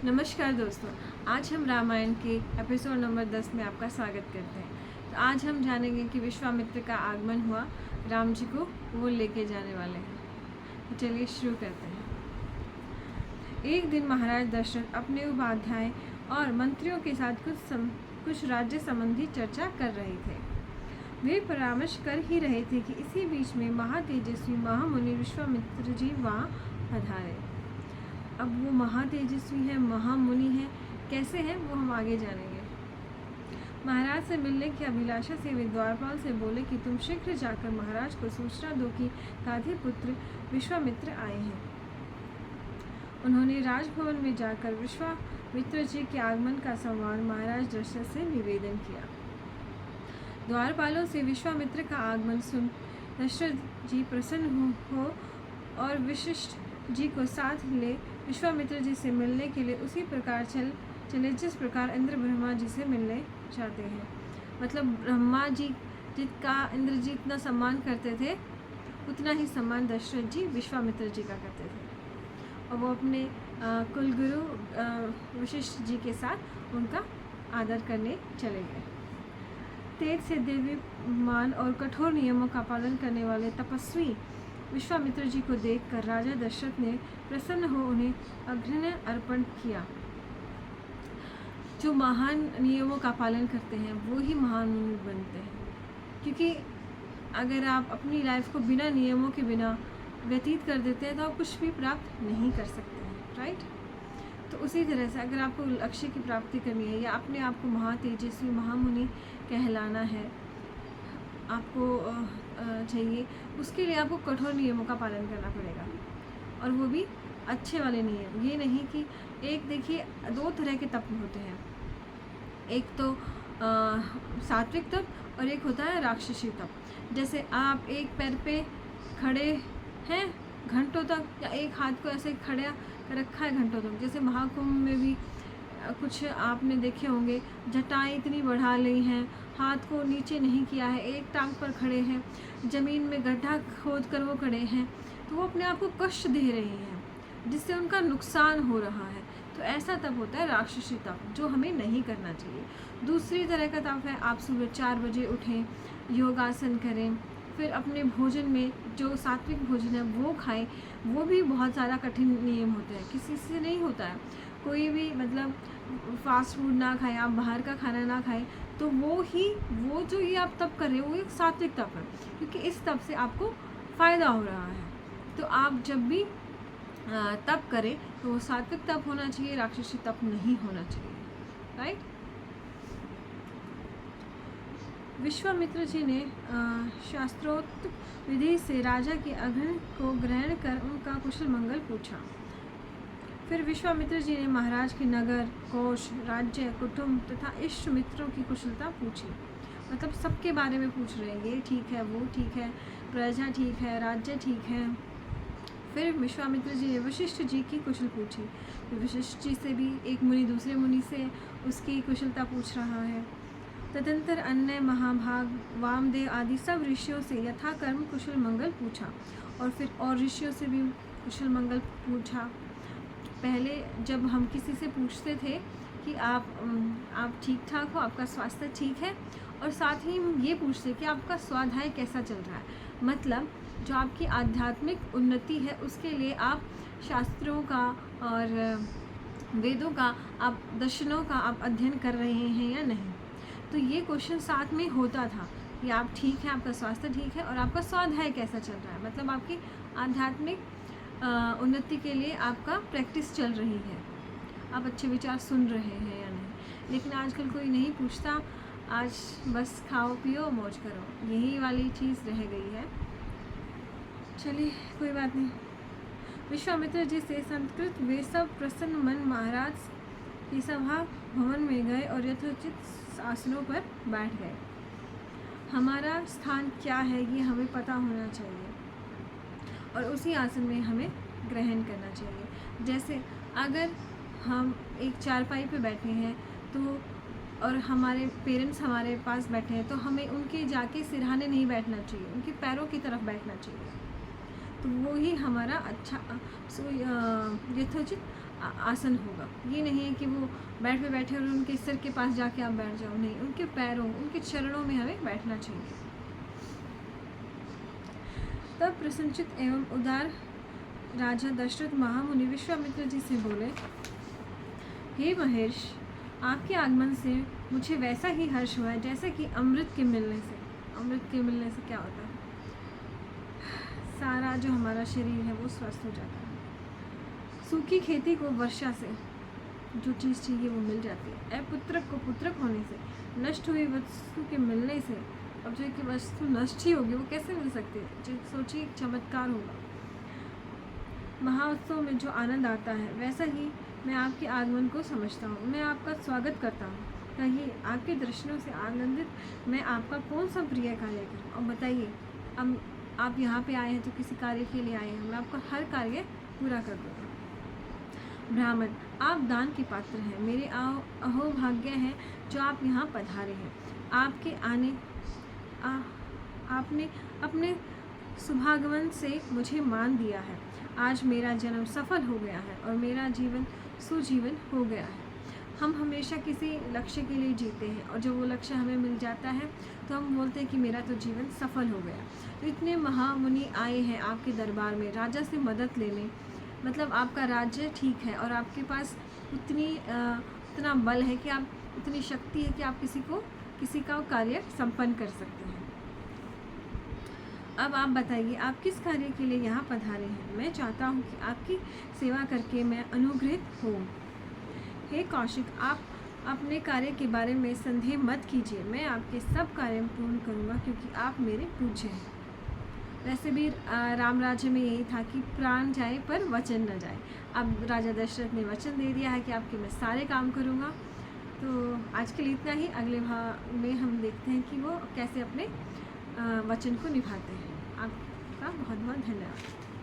नमस्कार दोस्तों, आज हम रामायण के एपिसोड नंबर 10 में आपका स्वागत करते हैं। तो आज हम जानेंगे कि विश्वामित्र का आगमन हुआ, राम जी को वो लेके जाने वाले हैं। तो चलिए शुरू करते हैं। एक दिन महाराज दशरथ अपने उपाध्याय और मंत्रियों के साथ कुछ राज्य संबंधी चर्चा कर रहे थे। वे परामर्श कर ही रहे थे कि इसी बीच में महातेजस्वी महामुनि विश्वामित्र जी वहाँ पधारे। अब वो महातेजस्वी है, महामुनि है, कैसे हैं वो हम आगे जानेंगे। महाराज से मिलने की अभिलाषा से वे द्वारपाल से बोले कि तुम शीघ्र जाकर महाराज को सूचना दो कि गाधी पुत्र विश्वामित्र आए हैं। उन्होंने राजभवन में जाकर विश्वामित्र जी के आगमन का संवाद महाराज दशरथ से निवेदन किया। द्वारपालों से विश्वामित्र का आगमन सुन दशरथ जी प्रसन्न हो और वशिष्ठ जी को साथ ले विश्वामित्र जी से मिलने के लिए उसी प्रकार चले जिस प्रकार इंद्र ब्रह्मा जी से मिलने जाते हैं। मतलब ब्रह्मा जी जिसका इंद्र जी इतना सम्मान करते थे, उतना ही सम्मान दशरथ जी विश्वामित्र जी का करते थे। और वो अपने कुलगुरु वशिष्ठ जी के साथ उनका आदर करने चले गए। तेज से देवीमान और कठोर नियमों का पालन करने वाले तपस्वी विश्वामित्र जी को देखकर राजा दशरथ ने प्रसन्न हो उन्हें अर्घ्य अर्पण किया। जो महान नियमों का पालन करते हैं वो ही महान मुनि बनते हैं, क्योंकि अगर आप अपनी लाइफ को बिना नियमों के बिना व्यतीत कर देते हैं तो आप कुछ भी प्राप्त नहीं कर सकते हैं, राइट। तो उसी तरह से अगर आपको लक्ष्य की प्राप्ति करनी है या अपने आप को महातेजस्वी महामुनि कहलाना है, आपको चाहिए, उसके लिए आपको कठोर नियमों का पालन करना पड़ेगा, और वो भी अच्छे वाले नियम। ये नहीं कि एक देखिए दो तरह के तप होते हैं, एक तो सात्विक तप और एक होता है राक्षसी तप। जैसे आप एक पैर पे खड़े हैं घंटों तक, या एक हाथ को ऐसे खड़ा रखा है घंटों तक। जैसे महाकुंभ में भी कुछ आपने देखे होंगे, जटाएं इतनी बढ़ा ली हैं, हाथ को नीचे नहीं किया है, एक टांग पर खड़े हैं, ज़मीन में गड्ढा खोद कर वो खड़े हैं, तो वो अपने आप को कष्ट दे रहे हैं जिससे उनका नुकसान हो रहा है। तो ऐसा तप होता है राक्षसी तप, जो हमें नहीं करना चाहिए। दूसरी तरह का तप है, आप सुबह 4 बजे उठें, योगासन करें, फिर अपने भोजन में जो सात्विक भोजन है वो खाएं। वो भी बहुत ज़्यादा कठिन नियम होते हैं, किसी से नहीं होता है। कोई भी मतलब फास्ट फूड ना खाएं, आप बाहर का खाना ना खाएं, तो वो जो ये आप तप कर रहे हो वो एक सात्विक तप है, क्योंकि इस तप से आपको फ़ायदा हो रहा है। तो आप जब भी तप करें तो वो सात्विक तप होना चाहिए, राक्षसी तप नहीं होना चाहिए, राइट। विश्वामित्र जी ने शास्त्रोक्त विधि से राजा के अर्घ्य को ग्रहण कर उनका कुशल मंगल पूछा। फिर विश्वामित्र जी ने महाराज के नगर, कोश, राज्य, कुटुंब तथा इष्ट मित्रों की कुशलता पूछी। मतलब सबके बारे में पूछ रहे हैं, ये ठीक है, वो ठीक है, प्रजा ठीक है, राज्य ठीक है। फिर विश्वामित्र जी ने वशिष्ठ जी की कुशल पूछी। फिर वशिष्ठ जी से भी एक मुनि दूसरे मुनि से उसकी कुशलता पूछ रहा है। तदंतर अन्य महाभाग, वामदेव आदि सब ऋषियों से यथाकर्म कुशल मंगल पूछा, और फिर और ऋषियों से भी कुशल मंगल पूछा। पहले जब हम किसी से पूछते थे कि आप ठीक ठाक हो, आपका स्वास्थ्य ठीक है, और साथ ही हम ये पूछते कि आपका स्वाध्याय कैसा चल रहा है। मतलब जो आपकी आध्यात्मिक उन्नति है उसके लिए आप शास्त्रों का और वेदों का, आप दर्शनों का आप अध्ययन कर रहे हैं या नहीं। तो ये क्वेश्चन साथ में होता था कि आप ठीक हैं, आपका स्वास्थ्य ठीक है, और आपका स्वाध्याय कैसा चल रहा है। मतलब आपकी आध्यात्मिक उन्नति के लिए आपका प्रैक्टिस चल रही है, आप अच्छे विचार सुन रहे हैं या नहीं। लेकिन आजकल कोई नहीं पूछता, आज बस खाओ पियो मौज करो, यही वाली चीज़ रह गई है। चलिए कोई बात नहीं। विश्वामित्र जी से संस्कृत वे सब प्रसन्न मन महाराज की सभा भवन में गए और यथोचित आसनों पर बैठ गए। हमारा स्थान क्या है ये हमें पता होना चाहिए, और उसी आसन में हमें ग्रहण करना चाहिए। जैसे अगर हम एक चारपाई पे बैठे हैं तो, और हमारे पेरेंट्स हमारे पास बैठे हैं, तो हमें उनके जाके सिरहाने नहीं बैठना चाहिए, उनके पैरों की तरफ बैठना चाहिए। तो वो ही हमारा अच्छा यथोचित आसन होगा। ये नहीं है कि वो बेड पे बैठे और उनके सिर के पास जाके आप बैठ जाओ, नहीं, उनके पैरों, उनके चरणों में हमें बैठना चाहिए। तब प्रसन्नचित्त एवं उदार राजा दशरथ महामुनि विश्वामित्र जी से बोले, हे महेश, आपके आगमन से मुझे वैसा ही हर्ष हुआ है जैसे कि अमृत के मिलने से। अमृत के मिलने से क्या होता है? सारा जो हमारा शरीर है वो स्वस्थ हो जाता है। सूखी खेती को वर्षा से जो चीज़ चाहिए वो मिल जाती है। पुत्रक को पुत्रक होने से, नष्ट हुई वस्तु के मिलने से, अब जो कि वस्तु नष्ट ही होगी वो कैसे मिल सकती है? जो सोचिए एक चमत्कार होगा। महाउत्सव में जो आनंद आता है वैसा ही मैं आपके आगमन को समझता हूँ। मैं आपका स्वागत करता हूँ। कहिए, आपके दर्शनों से आनंदित मैं आपका कौन सा प्रिय कार्य करूँ? और बताइए, अब आप यहाँ पे आए हैं तो किसी कार्य के लिए आए हैं, मैं आपका हर कार्य पूरा कर दूँगा। ब्राह्मण, आप दान के पात्र हैं। मेरे अहोभाग्य है जो आप यहाँ पधारे हैं। आपके आने आपने अपने शुभागमन से मुझे मान दिया है। आज मेरा जन्म सफल हो गया है और मेरा जीवन सुजीवन हो गया है। हम हमेशा किसी लक्ष्य के लिए जीते हैं और जब वो लक्ष्य हमें मिल जाता है तो हम बोलते हैं कि मेरा तो जीवन सफल हो गया। तो इतने महामुनि आए हैं आपके दरबार में राजा से मदद लेने, मतलब आपका राज्य ठीक है और आपके पास उतना बल है कि आप, उतनी शक्ति है कि आप किसी का कार्य संपन्न कर सकते हैं। अब आप बताइए, आप किस कार्य के लिए यहाँ पधारे हैं? मैं चाहता हूँ कि आपकी सेवा करके मैं अनुग्रहित हूँ। हे कौशिक, आप अपने कार्य के बारे में संदेह मत कीजिए। मैं आपके सब कार्य पूर्ण करूँगा क्योंकि आप मेरे पूज्य हैं। वैसे भी राम राज्य में यही था कि प्राण जाए पर वचन न जाए। अब राजा दशरथ ने वचन दे दिया है कि आपके मैं सारे काम करूँगा। तो आज के लिए इतना ही। अगले भाग में हम देखते हैं कि वो कैसे अपने वचन को निभाते हैं। आपका बहुत बहुत धन्यवाद।